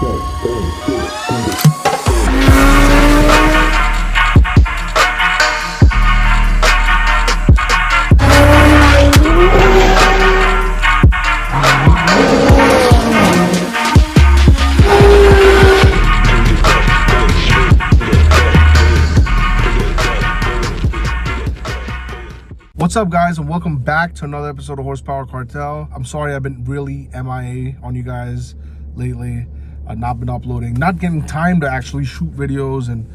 What's up, guys, and welcome back to another episode of Horsepower Cartel. I'm sorry I've been really MIA on you guys lately. I've not been uploading, not getting time to actually shoot videos and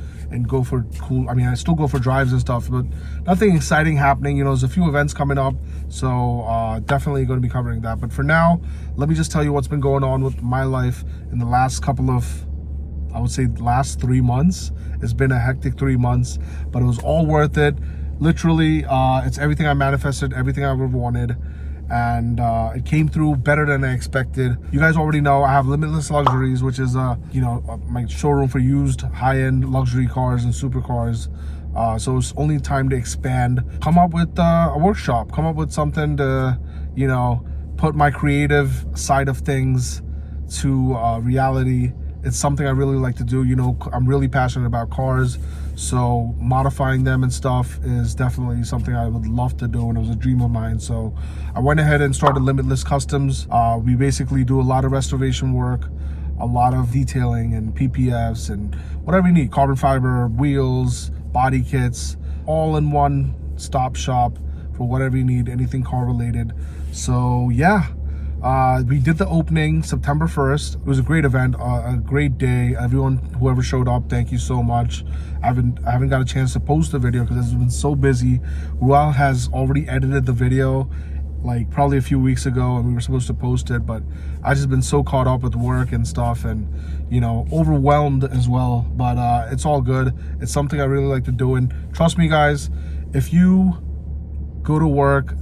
go for cool, I mean, I still go for drives and stuff, but nothing exciting happening. You know, there's a few events coming up, so definitely going to be covering that. But for now, let me just tell you what's been going on with my life in the last couple of, I would say, last 3 months. It's been a hectic 3 months, but it was all worth it. Literally, it's everything I manifested, everything I ever wanted, and it came through better than I expected. You guys already know I have Limitless Luxuries, which is my showroom for used high-end luxury cars and supercars. So it's only time to expand, come up with a workshop, come up with something to, you know, put my creative side of things to reality. It's something I really like to do. You know, I'm really passionate about cars, so modifying them and stuff is definitely something I would love to do, and it was a dream of mine. So I went ahead and started Limitless Customs. We basically do a lot of restoration work, a lot of detailing and PPFs and whatever you need, carbon fiber, wheels, body kits, all in one stop shop for whatever you need, anything car related. So yeah. We did the opening September 1st. It was a great event, a great day. Everyone, whoever showed up, thank you so much. I haven't got a chance to post the video because it's been so busy. Ruel has already edited the video like probably a few weeks ago, and we were supposed to post it, but I just been so caught up with work and stuff, and you know, overwhelmed as well. But it's all good. It's something I really like to do, and trust me, guys, if you go to work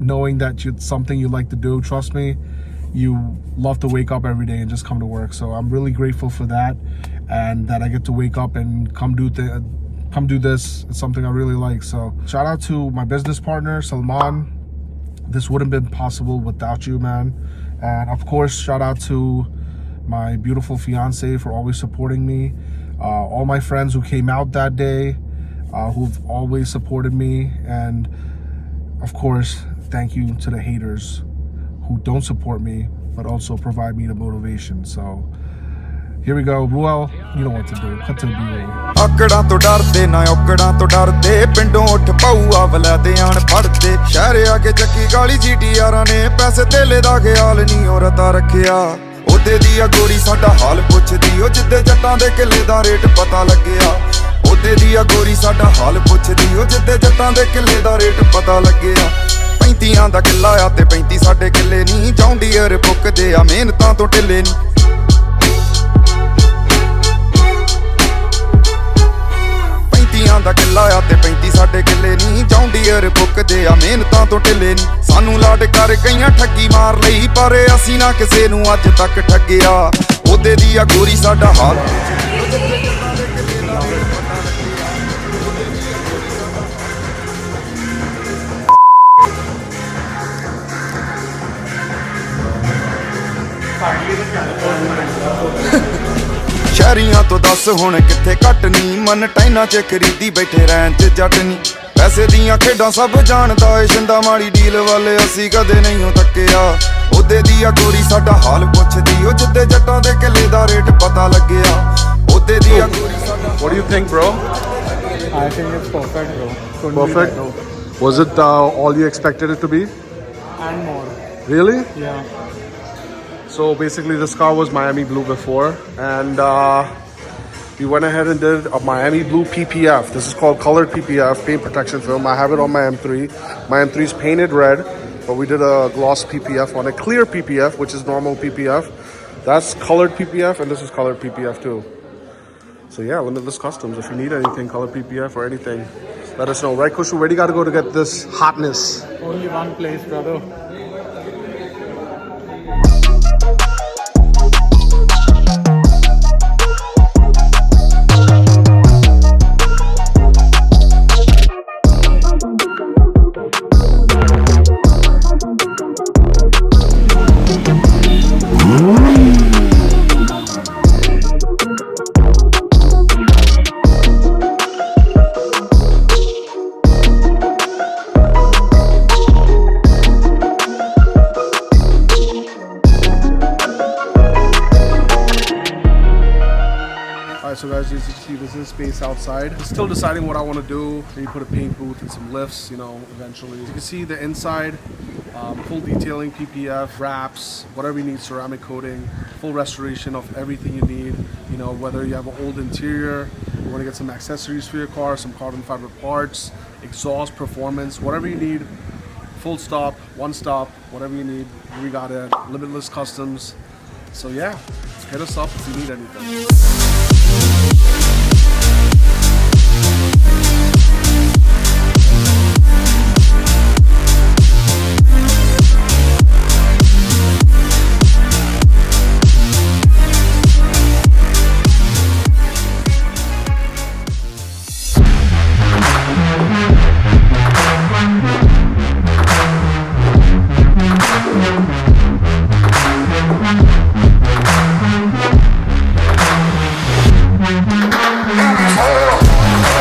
knowing that it's something you like to do, trust me, you love to wake up every day and just come to work. So I'm really grateful for that, and that I get to wake up and come do this. It's something I really like. So shout out to my business partner Salman. This wouldn't have been possible without you, man. And of course, shout out to my beautiful fiance for always supporting me, all my friends who came out that day, who've always supported me, and of course, thank you to the haters who don't support me but also provide me the motivation. So here we go. Ruel, you know what to do. Cut to the B-roll. ਆਕੜਾਂ ਤੋਂ ਡਰਦੇ ਨਾ ਔਕੜਾਂ ਤੋਂ ਡਰਦੇ ਪਿੰਡੋਂ ਉੱਠ ਪਾਊਆ ਵਲੈਦੇ ਆਣ ਫੜਦੇ ਸ਼ਹਿਰ ਆ ਕੇ ਚੱਕੀ ਗਾਲੀ ਜੀਟੀਆਰਾਂ ਨੇ ਪੈਸੇ ਧੇਲੇ ਦਾ ਖਿਆਲ ਨਹੀਂ ਉਹ ਰਤਾ ਰੱਖਿਆ ਉਹਦੇ ਦੀ ਆ ਗੋਰੀ ਸਾਡਾ ਹਾਲ ਪੁੱਛਦੀ ਉਹ ਜਿੱਦੇ ਜੱਟਾਂ ਦੇ ਕਿੱਲੇ ਦਾ ਰੇਟ ਪਤਾ ਲੱਗਿਆ ਉਹਦੇ ਦੀ ਆ ਗੋਰੀ ਸਾਡਾ ਹਾਲ ਪੁੱਛਦੀ ਉਹ ਜਿੱਦੇ ਜੱਟਾਂ ਦੇ ਕਿੱਲੇ ਦਾ ਰੇਟ ਪਤਾ ਲੱਗਿਆ 35 ਦਾ ਕਿੱਲਾ ਆ ਤੇ 35 ਸਾਡੇ ਕਿੱਲੇ ਨਹੀਂ ਜੌਂਡੀਅਰ ਪੁੱਕਦੇ ਆ ਮਿਹਨਤਾਂ ਤੋਂ ਢਿੱਲੇ ਨਹੀਂ 35 ਦਾ ਕਿੱਲਾ ਆ ਤੇ 35 ਸਾਡੇ ਕਿੱਲੇ ਨਹੀਂ ਜੌਂਡੀਅਰ ਪੁੱਕਦੇ ਆ ਮਿਹਨਤਾਂ ਤੋਂ ਢਿੱਲੇ ਨਹੀਂ ਸਾਨੂੰ ਲਾਡ ਕਰ ਕਈਆਂ ਠੱਗੀ ਮਾਰ ਲਈ ਪਰ ਅਸੀਂ ਨਾ ਕਿਸੇ ਨੂੰ ਅੱਜ ਤੱਕ ਠੱਗਿਆ ਉਹਦੇ ਦੀ ਆ ਗੋਰੀ ਸਾਡਾ ਹਾਲ ਸ਼ਹਿਰੀਆਂ ਤੋਂ ਦੱਸ ਹੁਣ ਕਿੱਥੇ ਘੱਟ ਨੀ ਮਨ ਟਾਈਨਾਂ 'ਚ ਖਰੀਦੀ ਬੈਠੇ ਰਹਿਣ 'ਚ ਜੱਟ ਨੀ ਪੈਸੇ ਦੀਆਂ ਖੇਡਾਂ ਸਭ ਜਾਣਦਾ ਏ ਸ਼ਿੰਦਾ ਮਾੜੀ ਡੀਲ ਵਾਲੇ ਅਸੀਂ ਕਦੇ ਨਹੀਂ ਥੱਕਿਆ ਉਹਦੇ ਦੀ ਆ ਗੋਰੀ ਸਾਡਾ ਹਾਲ ਪੁੱਛਦੀ ਉਹ ਜਿੱਦੇ ਜੱਟਾਂ ਦੇ ਕਿੱਲੇ ਦਾ ਰੇਟ ਪਤਾ ਲੱਗਿਆ ਉਹਦੇ ਦੀ ਆ ਗੋਰੀ ਸਾਡਾ What do you think, bro? I think it's perfect, bro. Couldn't Perfect? be better. Was it all you expected it to be? And more. Really? Yeah. So basically this car was Miami Blue before, and we went ahead and did a Miami Blue PPF. This is called colored PPF, paint protection film. I have it on my M3. My M3 is painted red, but we did a gloss PPF on it. Clear PPF, which is normal PPF. That's colored PPF, and this is colored PPF too. So yeah, Limitless Customs. If you need anything, colored PPF or anything, let us know. Right, Kushu? Where do you got to go to get this hotness? Only one place, brother. Alright, so guys, as you can see, this is space outside. Still deciding what I want to do. Maybe put a paint booth and some lifts, you know, eventually. As you can see the inside, full detailing, PPF, wraps, whatever you need, ceramic coating, full restoration of everything you need. You know, whether you have an old interior, you want to get some accessories for your car, some carbon fiber parts, exhaust, performance, whatever you need. Full stop, one stop, whatever you need, we got it. Limitless Customs. So yeah, hit us up if you need anything.